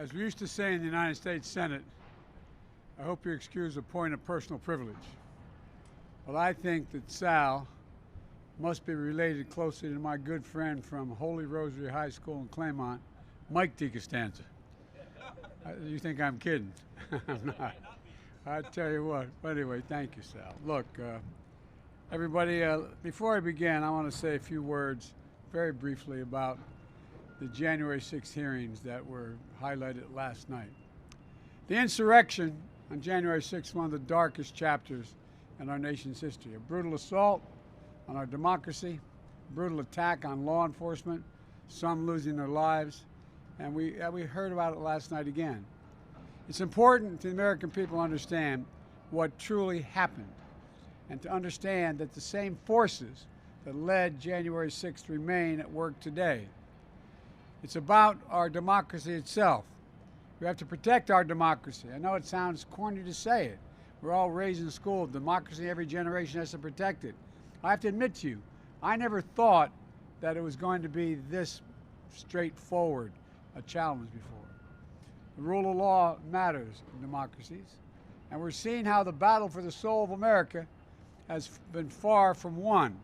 As we used to say in the United States Senate, I hope you excuse a point of personal privilege. But I think that Sal must be related closely to my good friend from Holy Rosary High School in Claymont, Mike DiCostanza. You think I'm kidding? I'm not. I tell you what. But anyway, thank you, Sal. Look, everybody, before I begin, I want to say a few words very briefly about the January 6th hearings that were highlighted last night. The insurrection on January 6th, one of the darkest chapters in our nation's history. A brutal assault on our democracy, a brutal attack on law enforcement, some losing their lives, and we heard about it last night again. It's important to the American people to understand what truly happened and to understand that the same forces that led January 6th remain at work today. It's about our democracy itself. We have to protect our democracy. I know it sounds corny to say it. We're all raised in school. Democracy, every generation has to protect it. I have to admit to you, I never thought that it was going to be this straightforward a challenge before. The rule of law matters in democracies, and we're seeing how the battle for the soul of America has been far from won.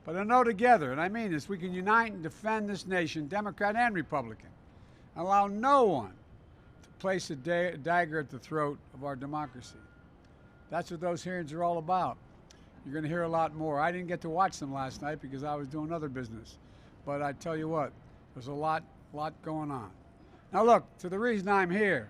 But I know together, and I mean this, we can unite and defend this nation, Democrat and Republican, and allow no one to place a dagger at the throat of our democracy. That's what those hearings are all about. You're going to hear a lot more. I didn't get to watch them last night because I was doing other business. But I tell you what, there's a lot going on. Now look, to the reason I'm here,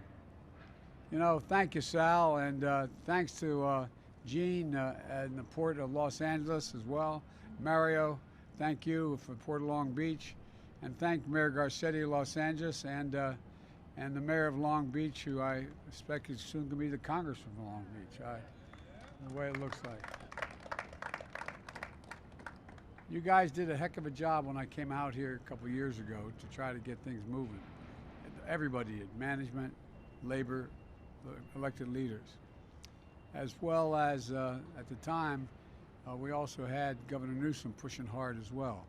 thank you, Sal, and thanks to Gene in the Port of Los Angeles as well. Mario, thank you for Port of Long Beach, and thank Mayor Garcetti of Los Angeles and the Mayor of Long Beach, who I expect is soon going to be the Congressman of Long Beach, the way it looks like. You guys did a heck of a job when I came out here a couple years ago to try to get things moving. Everybody did, management, labor, elected leaders, as well as at the time, we also had Governor Newsom pushing hard as well.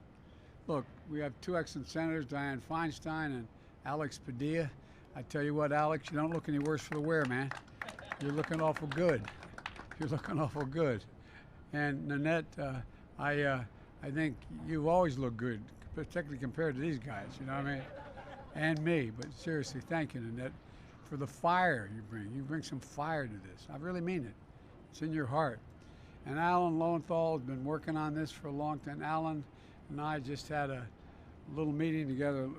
Look, we have two excellent senators, Dianne Feinstein and Alex Padilla. I tell you what, Alex, you don't look any worse for the wear, man. You're looking awful good. You're looking awful good. And Nanette, I think you've always looked good, particularly compared to these guys, you know what I mean? And me, but seriously, thank you, Nanette, for the fire you bring. You bring some fire to this. I really mean it. It's in your heart. And Alan Lowenthal has been working on this for a long time. Alan and I just had a little meeting together.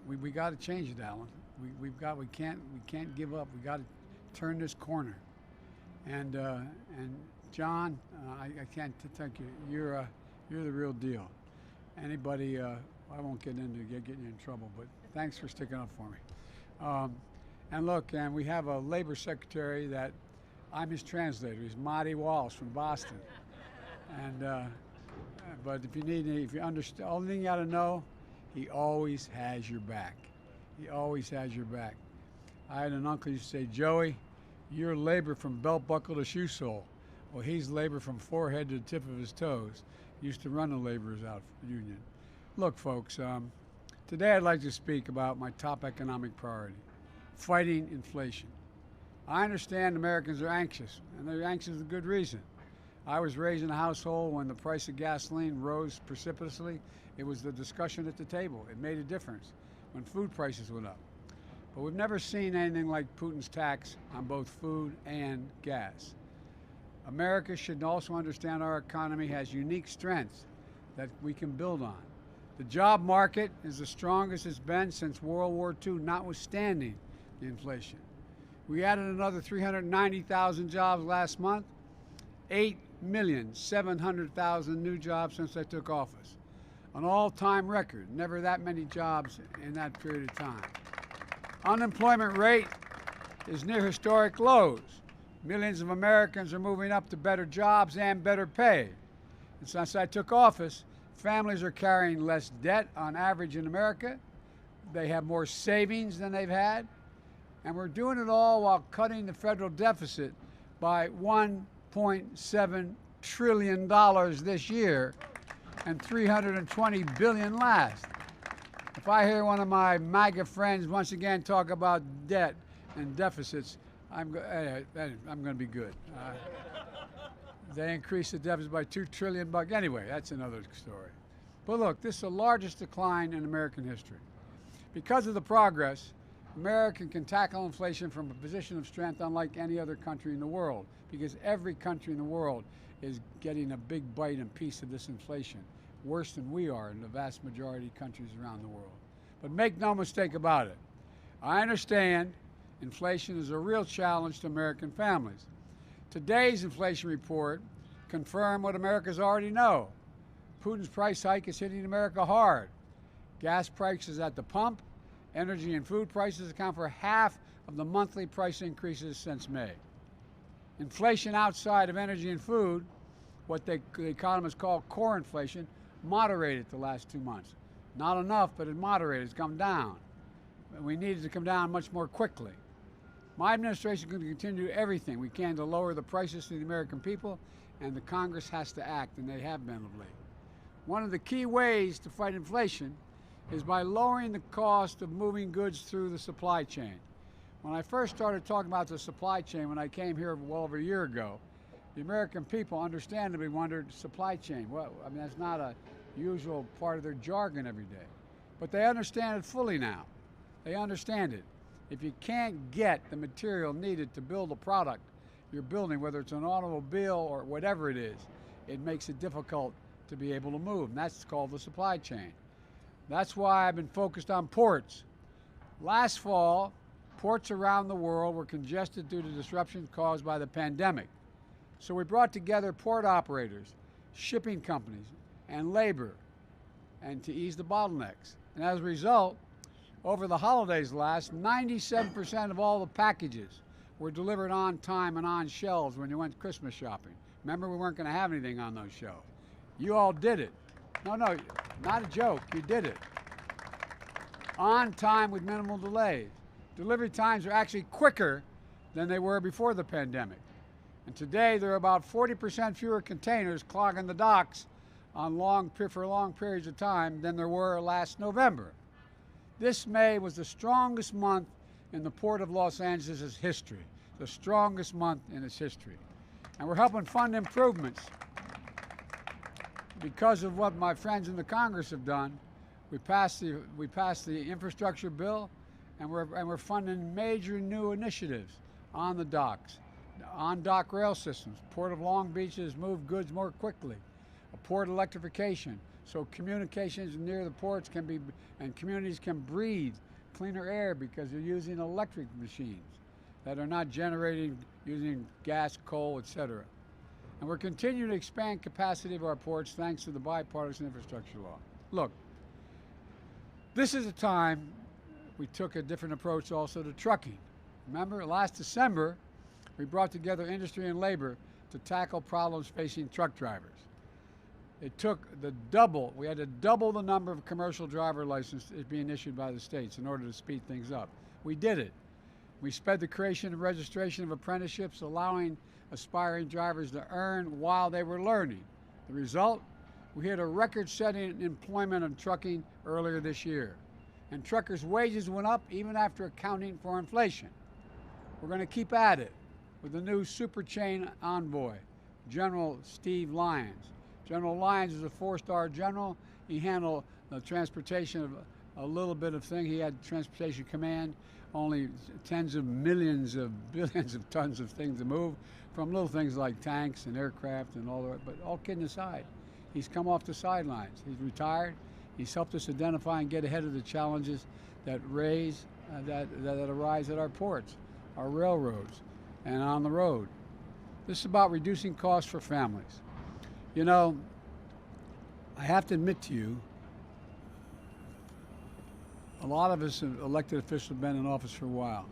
We got to change it, Alan. We can't give up. We got to turn this corner. And John, I can't thank you. You're the real deal. Anybody, I won't get into getting you in trouble, but thanks for sticking up for me. And look, and we have a labor secretary that I'm his translator. He's Marty Walsh from Boston. And but if you need any, if you understand, only thing you got to know, he always has your back. He always has your back. I had an uncle who used to say, Joey, you're labor from belt buckle to shoe sole. Well, he's labor from forehead to the tip of his toes. He used to run the laborers out union. Look, folks, today I'd like to speak about my top economic priority, fighting inflation. I understand Americans are anxious, and they're anxious for good reason. I was raised in a household when the price of gasoline rose precipitously. It was the discussion at the table. It made a difference when food prices went up. But we've never seen anything like Putin's tax on both food and gas. America should also understand our economy has unique strengths that we can build on. The job market is the strongest it's been since World War II, notwithstanding the inflation. We added another 390,000 jobs last month, 8,700,000 new jobs since I took office. An all-time record, never that many jobs in that period of time. Unemployment rate is near historic lows. Millions of Americans are moving up to better jobs and better pay. And since I took office, families are carrying less debt on average in America. They have more savings than they've had. And we're doing it all while cutting the federal deficit by $1.7 trillion this year and $320 billion last. The if I hear one of my MAGA friends once again talk about debt and deficits, I'm going to be good. They increased the deficit by $2 trillion. Anyway, that's another story. But look, this is the largest decline in American history. Because of the progress, America can tackle inflation from a position of strength unlike any other country in the world, because every country in the world is getting a big bite and piece of this inflation, worse than we are in the vast majority of countries around the world. But make no mistake about it. I understand inflation is a real challenge to American families. Today's inflation report confirmed what Americans already know. Putin's price hike is hitting America hard. Gas prices at the pump, energy and food prices account for half of the monthly price increases since May. Inflation outside of energy and food, what the economists call core inflation, moderated the last 2 months. Not enough, but it moderated. It's come down. We need it to come down much more quickly. My administration is going to continue everything we can to lower the prices to the American people, and the Congress has to act, and they have been of late. One of the key ways to fight inflation is by lowering the cost of moving goods through the supply chain. When I first started talking about the supply chain, when I came here well over a year ago, the American people understandably wondered, supply chain, well, I mean, that's not a usual part of their jargon every day. But they understand it fully now. They understand it. If you can't get the material needed to build a product you're building, whether it's an automobile or whatever it is, it makes it difficult to be able to move, and that's called the supply chain. That's why I've been focused on ports. Last fall, ports around the world were congested due to disruptions caused by the pandemic. So we brought together port operators, shipping companies, and labor, and to ease the bottlenecks. And as a result, over the holidays last, 97% of all the packages were delivered on time and on shelves when you went Christmas shopping. Remember, we weren't going to have anything on those shelves. You all did it. No, not a joke. You did it. On time with minimal delays. Delivery times are actually quicker than they were before the pandemic. And today, there are about 40% fewer containers clogging the docks for long periods of time than there were last November. This May was the strongest month in the Port of Los Angeles' history, the strongest month in its history. And we're helping fund improvements. Because of what my friends in the Congress have done, we passed the infrastructure bill, and we're funding major new initiatives on the docks, on dock rail systems. Port of Long Beach has moved goods more quickly. A port electrification, so communications near the ports can be, and communities can breathe cleaner air because they're using electric machines that are not generating using gas, coal, etc. And we're continuing to expand capacity of our ports thanks to the bipartisan infrastructure law. Look, this is a time we took a different approach also to trucking. Remember, last December, we brought together industry and labor to tackle problems facing truck drivers. It took we had to double the number of commercial driver licenses being issued by the states in order to speed things up. We did it. We sped the creation and registration of apprenticeships, allowing aspiring drivers to earn while they were learning. The result? We hit a record-setting employment of trucking earlier this year. And truckers' wages went up even after accounting for inflation. We're going to keep at it with the new super chain envoy, General Steve Lyons. General Lyons is a 4-star general. He handled the transportation of a little bit of thing. He had transportation command, only tens of millions of billions of tons of things to move, from little things like tanks and aircraft and all that. But all kidding aside, he's come off the sidelines. He's retired. He's helped us identify and get ahead of the challenges that arise at our ports, our railroads, and on the road. This is about reducing costs for families. You know, I have to admit to you, a lot of us elected officials have been in office for a while.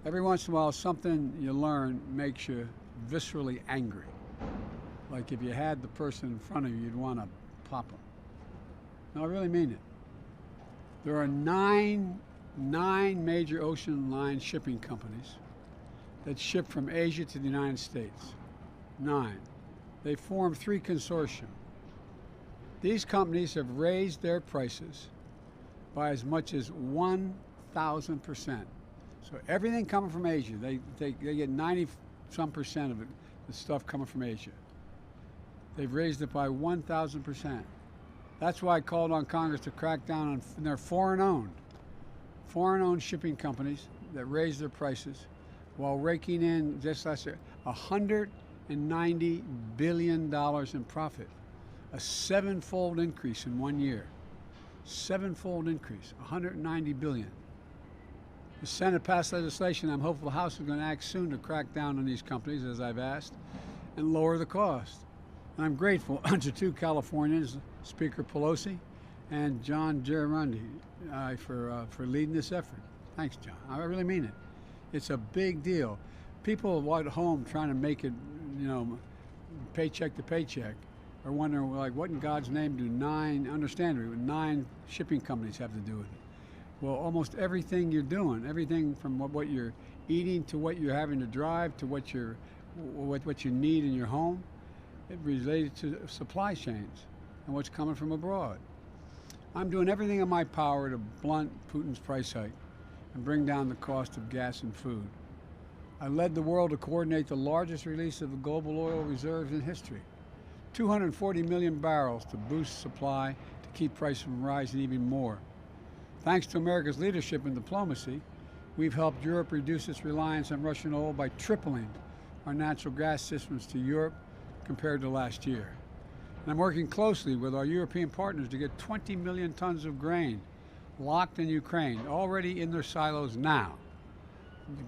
Every once in a while, something you learn makes you viscerally angry. Like if you had the person in front of you, you'd want to pop them. No, I really mean it. There are nine major ocean line shipping companies that ship from Asia to the United States. 9. They form 3 consortia. These companies have raised their prices by as much as 1,000%. So everything coming from Asia, they get 90-some% of it, the stuff coming from Asia. They've raised it by 1,000%. That's why I called on Congress to crack down on their foreign-owned shipping companies that raise their prices while raking in, just last year, $190 billion in profit. A seven-fold increase in 1 year. Seven-fold increase, $190 billion. The Senate passed legislation. I'm hopeful the House is going to act soon to crack down on these companies, as I've asked, and lower the cost. And I'm grateful to two Californians, Speaker Pelosi and John Gerardi, for leading this effort. Thanks, John. I really mean it. It's a big deal. People at home trying to make it, paycheck to paycheck, are wondering, like, what in God's name do nine shipping companies have to do with it? Well, almost everything you're doing, everything from what you're eating to what you're having to drive to what you need in your home, it related to supply chains and what's coming from abroad. I'm doing everything in my power to blunt Putin's price hike and bring down the cost of gas and food. I led the world to coordinate the largest release of the global oil reserves in history. 240 million barrels to boost supply to keep prices from rising even more. Thanks to America's leadership in diplomacy, we've helped Europe reduce its reliance on Russian oil by tripling our natural gas systems to Europe compared to last year. And I'm working closely with our European partners to get 20 million tons of grain locked in Ukraine, already in their silos now.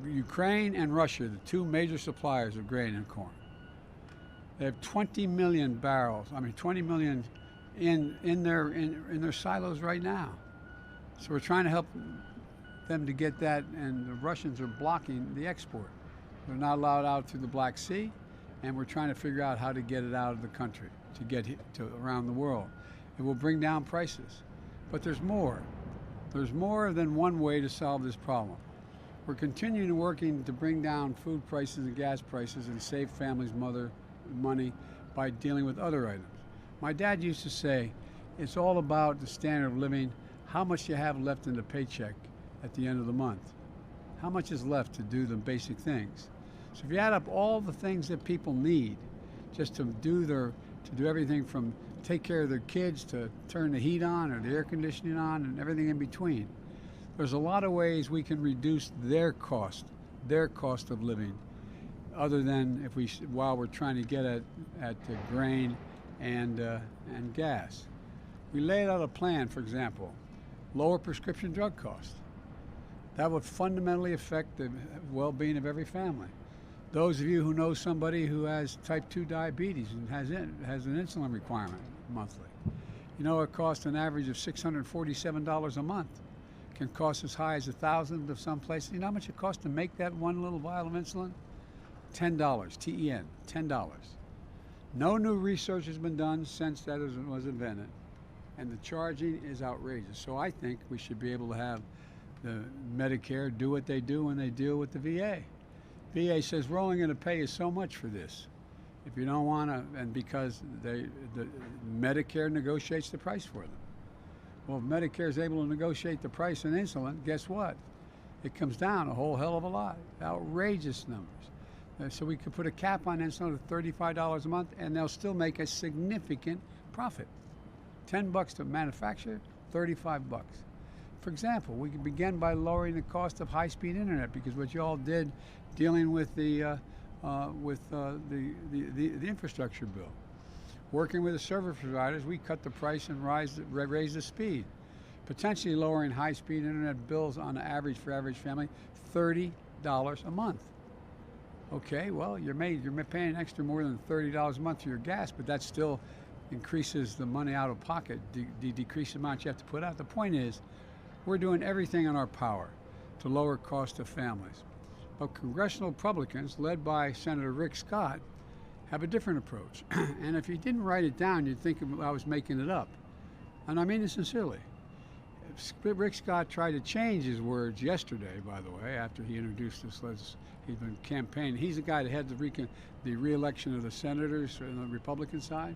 Ukraine and Russia, the two major suppliers of grain and corn. They have 20 million barrels, 20 million in their silos right now. So we're trying to help them to get that, and the Russians are blocking the export. They're not allowed out through the Black Sea, and we're trying to figure out how to get it out of the country, to get to around the world. It will bring down prices. But there's more. There's more than one way to solve this problem. We're continuing working to bring down food prices and gas prices and save families' money by dealing with other items. My dad used to say, it's all about the standard of living, how much you have left in the paycheck at the end of the month. How much is left to do the basic things? So if you add up all the things that people need just to do everything from take care of their kids to turn the heat on or the air conditioning on and everything in between, there's a lot of ways we can reduce their cost of living, other than while we're trying to get at the grain and gas. We laid out a plan, for example, lower prescription drug costs. That would fundamentally affect the well-being of every family. Those of you who know somebody who has type 2 diabetes and has an insulin requirement monthly, it costs an average of $647 a month. It can cost as high as $1,000 of some places. You know how much it costs to make that one little vial of insulin? $10, T-E-N, $10. No new research has been done since that was invented, and the charging is outrageous. So I think we should be able to have the Medicare do what they do when they deal with the VA. VA says we're only going to pay you so much for this. If you don't want to, and because the Medicare negotiates the price for them. Well, if Medicare is able to negotiate the price on insulin, guess what? It comes down a whole hell of a lot. Outrageous numbers. So we could put a cap on insulin of $35 a month, and they'll still make a significant profit. $10 to manufacture, $35. For example, we could begin by lowering the cost of high-speed internet, because what you all did dealing with the infrastructure bill. Working with the service providers, we cut the price and raise the speed, potentially lowering high-speed internet bills on average for average family $30 a month. Okay, well, you're paying extra more than $30 a month for your gas, but that still increases the money out of pocket, decrease the amount you have to put out. The point is, we're doing everything in our power to lower cost of families. But congressional Republicans, led by Senator Rick Scott, have a different approach. And if you didn't write it down, you'd think I was making it up. And I mean it sincerely. Rick Scott tried to change his words yesterday, by the way, after he introduced this legislation. He's been campaigning. He's the guy that had the re-election of the senators on the Republican side.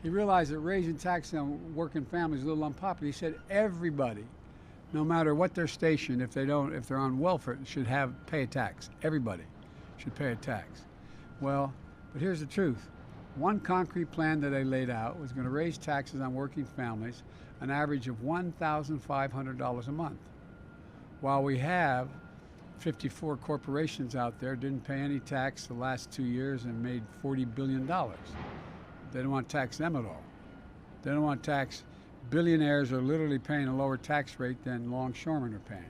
He realized that raising taxes on working families is a little unpopular. He said everybody no matter what their station, if they're on welfare, should pay a tax. Everybody should pay a tax. Well, but here's the truth. One concrete plan that they laid out was going to raise taxes on working families an average of $1,500 a month. While we have 54 corporations out there didn't pay any tax the last 2 years and made $40 billion. They don't want to tax them at all. They don't want to tax billionaires are literally paying a lower tax rate than longshoremen are paying,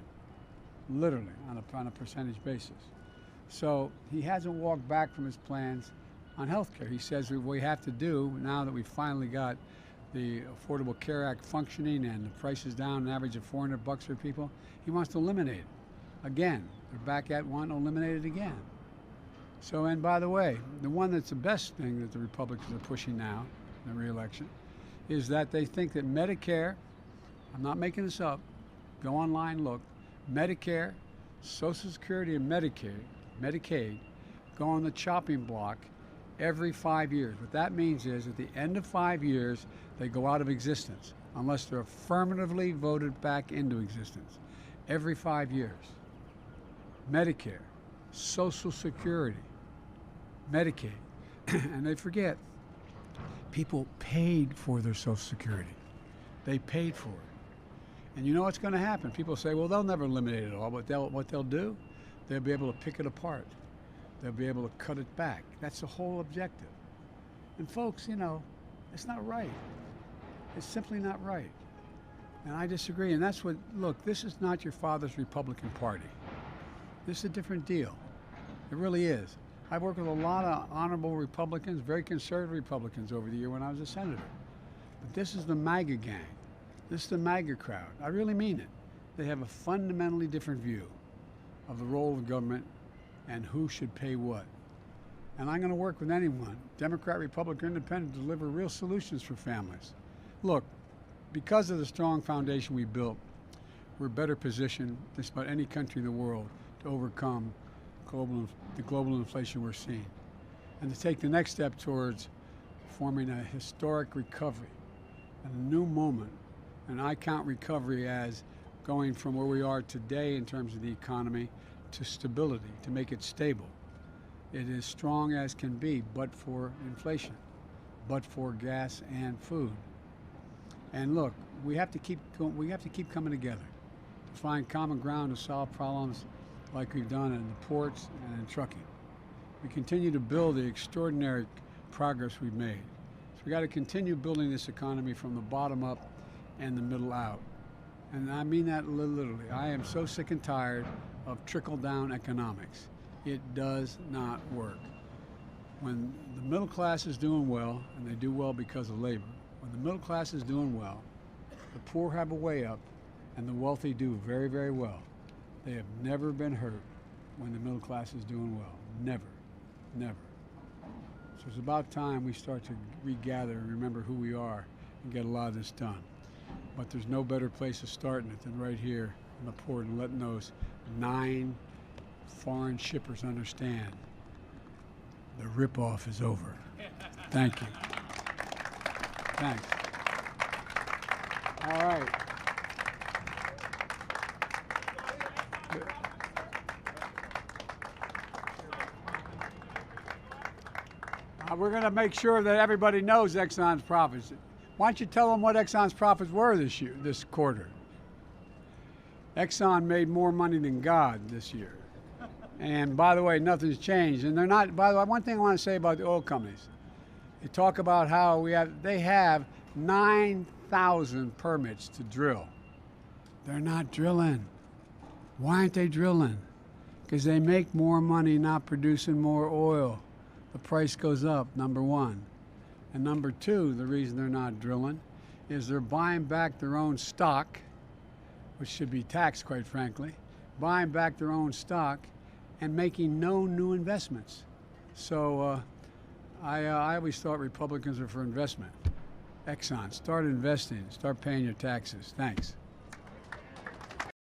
literally on a percentage basis. So he hasn't walked back from his plans on health care. He says what we have to do, now that we finally got the Affordable Care Act functioning and the prices down, an average of $400 for people, he wants to eliminate it. Again, they're back at wanting to eliminate it again. So, and by the way, the one that's the best thing that the Republicans are pushing now in the re-election is that they think that Medicare, I'm not making this up, go online, look, Medicare, Social Security, and Medicaid go on the chopping block every 5 years. What that means is at the end of 5 years, they go out of existence unless they're affirmatively voted back into existence every 5 years. Medicare, Social Security, Medicaid, and they forget, people paid for their Social Security. They paid for it. And you know what's going to happen? People say, well, they'll never eliminate it all, but what they'll do, they'll be able to pick it apart. They'll be able to cut it back. That's the whole objective. And folks, you know, it's not right. It's simply not right. And I disagree. And that's what, look, this is not your father's Republican Party. This is a different deal. It really is. I've worked with a lot of honorable Republicans, very conservative Republicans over the year when I was a senator. But this is the MAGA gang. This is the MAGA crowd. I really mean it. They have a fundamentally different view of the role of government and who should pay what. And I'm going to work with anyone, Democrat, Republican, Independent, to deliver real solutions for families. Look, because of the strong foundation we built, we're better positioned than just about any country in the world to overcome the global inflation we're seeing, and to take the next step towards forming a historic recovery and a new moment. And I count recovery as going from where we are today in terms of the economy to stability, to make it stable. It is strong as can be, but for inflation, but for gas and food. And look, we have to keep coming together to find common ground to solve problems like we've done in the ports and in trucking. We continue to build the extraordinary progress we've made. So we got to continue building this economy from the bottom up and the middle out. And I mean that literally. I am so sick and tired of trickle-down economics. It does not work. When the middle class is doing well, and they do well because of labor, when the middle class is doing well, the poor have a way up, and the wealthy do very, very well. They have never been hurt when the middle class is doing well. Never, never. So it's about time we start to regather and remember who we are and get a lot of this done. But there's no better place to start in it than right here in the port and letting those 9 foreign shippers understand the ripoff is over. Thank you. Thanks. All right. We're going to make sure that everybody knows Exxon's profits. Why don't you tell them what Exxon's profits were this quarter? Exxon made more money than God this year. And by the way, nothing's changed. And they're not, by the way, one thing I want to say about the oil companies. They talk about how they have 9,000 permits to drill. They're not drilling. Why aren't they drilling? Because they make more money not producing more oil. The price goes up, number one. And number two, the reason they're not drilling is they're buying back their own stock, which should be taxed, quite frankly, buying back their own stock and making no new investments. So I always thought Republicans were for investment. Exxon, start investing, start paying your taxes. Thanks.